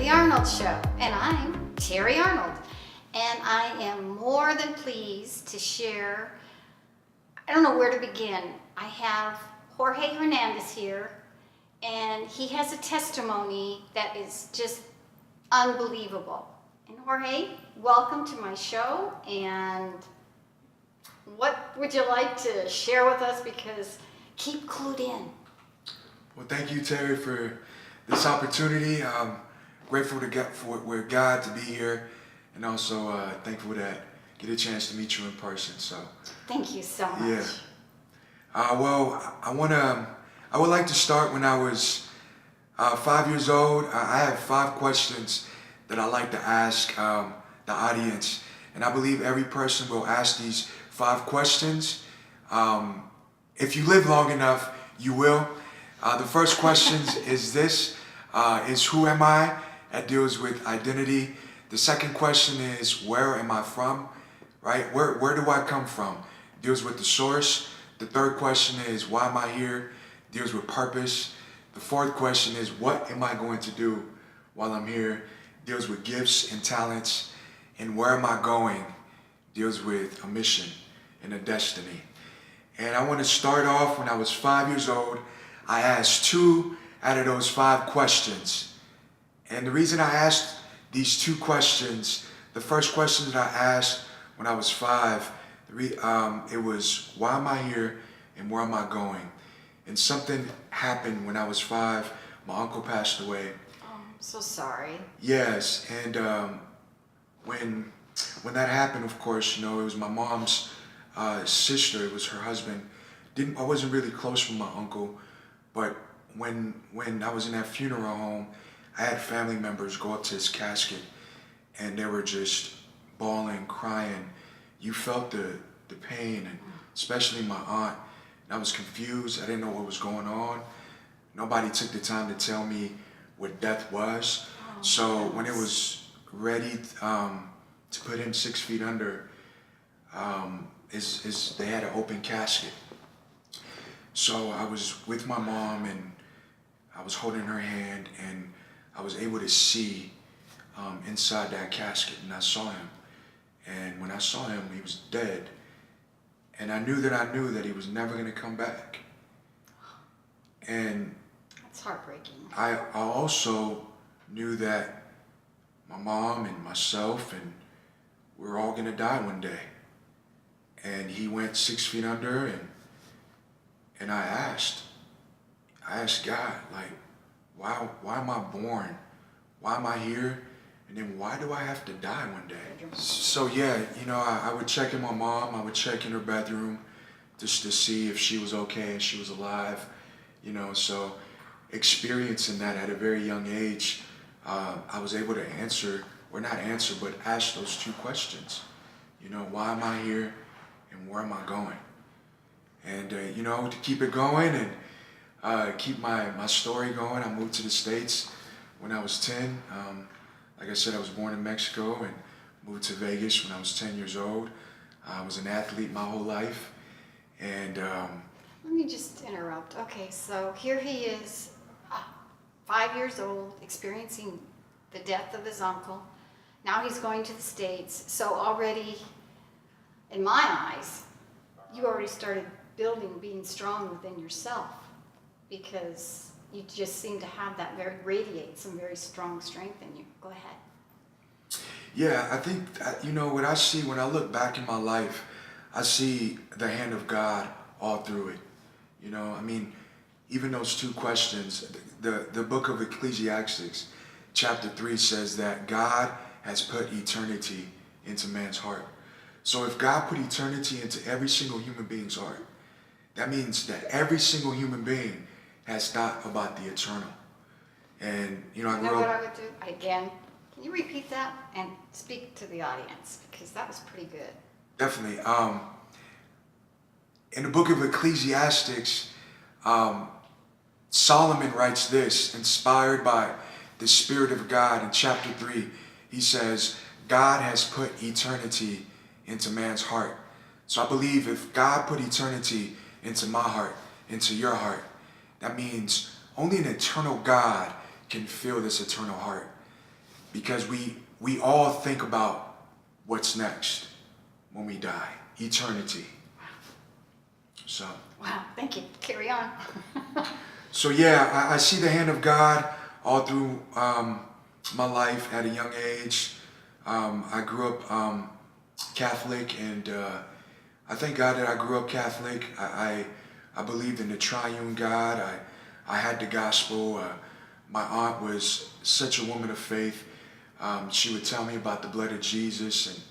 The Arnold Show, and I'm Terry Arnold, and I am more than pleased to share. I don't know where to begin. I have Jorge Hernandez here, and he has a testimony that is just unbelievable. And Jorge, welcome to my show, and what would you like to share with us, because keep clued in. Well, thank you, Terry, for this opportunity. I'm grateful for God to be here, and also thankful that I get a chance to meet you in person. So Thank you so much. yeah. Well, I would like to start when I was 5 years old. I have 5 questions that I like to ask the audience, and I believe every person will ask these 5 questions. If you live long enough, you will. The first question is this, is who am I? That deals with identity. The second question is where am I from, right? Where do I come from? Deals with the source. The third question is why am I here? Deals with purpose. The fourth question is what am I going to do while I'm here? Deals with gifts and talents. And where am I going? Deals with a mission and a destiny. And I want to start off when I was 5 years old. I asked 2 out of those 5 questions. And the reason I asked these 2 questions, the first question that I asked when I was 5, it was, why am I here and where am I going? And something happened when I was 5. My uncle passed away. Oh, I'm so sorry. Yes, and when that happened, of course, it was my mom's sister. It was her husband. I wasn't really close with my uncle, but when I was in that funeral home, I had family members go up to his casket, and they were just bawling, crying. You felt the pain, and especially my aunt. And I was confused. I didn't know what was going on. Nobody took the time to tell me what death was. Oh, So when it was ready to put him 6 feet under, they had an open casket. So I was with my mom, and I was holding her hand, and I was able to see inside that casket, and I saw him. And when I saw him, he was dead. And I knew that he was never going to come back. And That's heartbreaking. I also knew that my mom and myself, and we were all going to die one day. And he went 6 feet under, and I asked God, like, why am I born? Why am I here? And then why do I have to die one day? So yeah, I would check in my mom. I would check in her bedroom just to see if she was okay and she was alive. So experiencing that at a very young age, I was able to but ask those 2 questions. Why am I here and where am I going? And to keep it going and keep my story going, I moved to the States when I was 10. Like I said, I was born in Mexico and moved to Vegas when I was 10 years old. I was an athlete my whole life. And Let me just interrupt. Okay, so here he is, 5 years old, experiencing the death of his uncle. Now he's going to the States. So already, in my eyes, you already started being strong within yourself, because you just seem to have that radiate some very strong strength in you. Go ahead. yeah, I think, what I see when I look back in my life, I see the hand of God all through it. Even those 2 questions, the book of Ecclesiastes, chapter 3 says that God has put eternity into man's heart. So if God put eternity into every single human being's heart, that means that every single human being has thought about the eternal. And, I You know grew what up. I would do? Again, can you repeat that and speak to the audience? Because that was pretty good. Definitely. In the book of Ecclesiastes, Solomon writes this, inspired by the Spirit of God in chapter 3. He says, God has put eternity into man's heart. So I believe if God put eternity into my heart, into your heart, that means only an eternal God can fill this eternal heart. because we all think about what's next when we die, eternity. So. Wow, thank you. Carry on. So yeah, I see the hand of God all through my life at a young age. I grew up Catholic, and I thank God that I grew up Catholic. I believed in the triune God. I had the gospel. My aunt was such a woman of faith. She would tell me about the blood of Jesus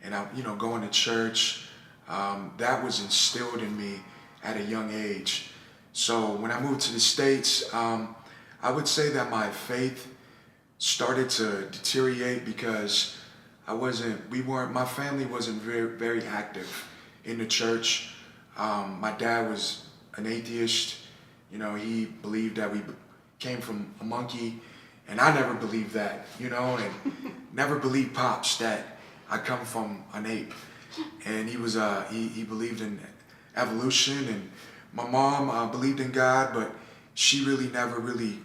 and I, going to church. That was instilled in me at a young age. So when I moved to the States, I would say that my faith started to deteriorate because my family wasn't very active in the church. My dad was an atheist. He believed that we came from a monkey, and I never believed that, and never believed Pops that I come from an ape. And he was he believed in evolution, and my mom believed in God, but she really never really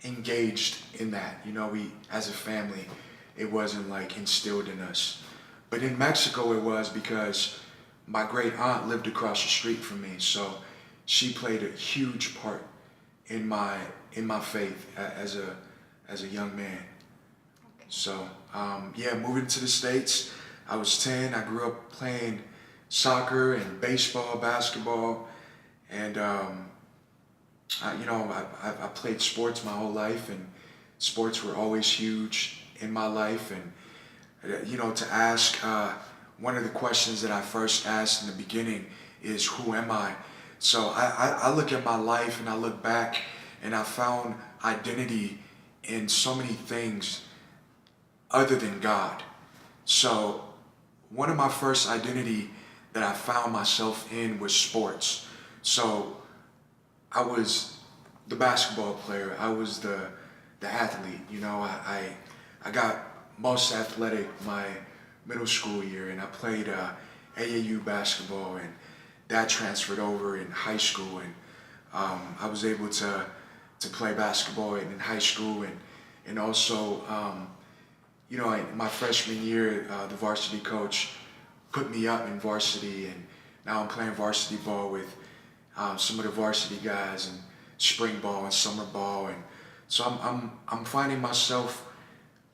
engaged in that. We, as a family, it wasn't like instilled in us. But in Mexico it was, because my great aunt lived across the street from me, so she played a huge part in my faith as a young man. Okay. So moving to the States, I was 10. I grew up playing soccer and baseball, basketball, and I played sports my whole life, and sports were always huge in my life. And to ask, one of the questions that I first asked in the beginning is, who am I? So I look at my life and I look back, and I found identity in so many things other than God. So one of my first identity that I found myself in was sports. So I was the basketball player. I was the athlete. I got most athletic my middle school year, and I played AAU basketball, and that transferred over in high school, and I was able to play basketball in high school, and also in my freshman year, the varsity coach put me up in varsity, and now I'm playing varsity ball with some of the varsity guys, and spring ball and summer ball, and so I'm finding myself,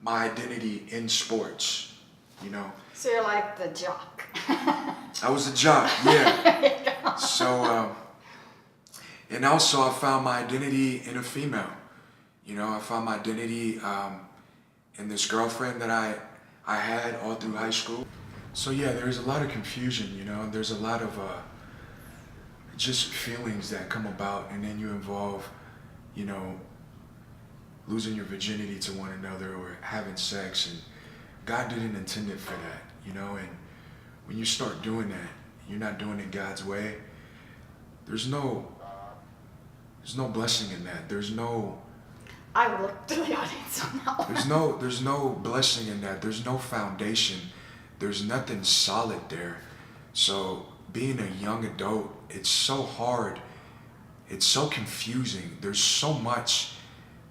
my identity in sports. So you're like the jock. I was a jock, yeah. There you go. So and also I found my identity in a female. I found my identity in this girlfriend that I had all through high school. So yeah, there's a lot of confusion, there's a lot of just feelings that come about, and then you involve, losing your virginity to one another or having sex, and God didn't intend it for that, and when you start doing that, you're not doing it God's way, there's no blessing in that. I will look to the audience on that one. There's no blessing in that. There's no foundation. There's nothing solid there. So being a young adult, it's so hard. It's so confusing. There's so much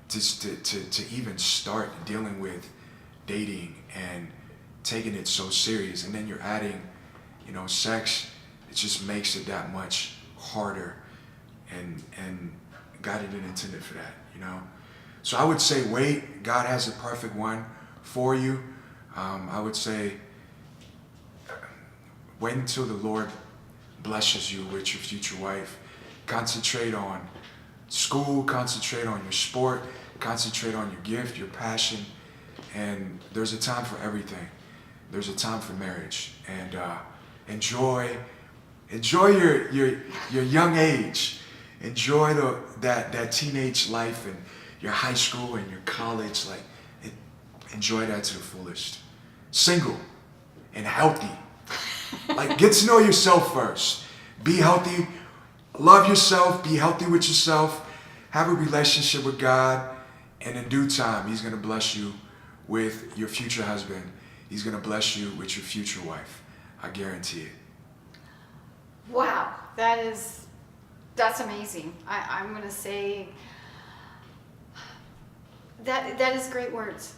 to even start dealing with dating and taking it so serious. And then you're adding, sex. It just makes it that much harder. And God didn't intend it for that, So I would say wait. God has a perfect one for you. I would say wait until the Lord blesses you with your future wife. Concentrate on school, concentrate on your sport, concentrate on your gift, your passion, and there's a time for everything. There's a time for marriage, and enjoy your young age. Enjoy that teenage life and your high school and your college. Enjoy that to the fullest. Single and healthy. Get to know yourself first. Be healthy. Love yourself. Be healthy with yourself. Have a relationship with God. And in due time, He's going to bless you with your future husband. He's going to bless you with your future wife. I guarantee it. Wow, that's amazing. I'm going to say That is great words.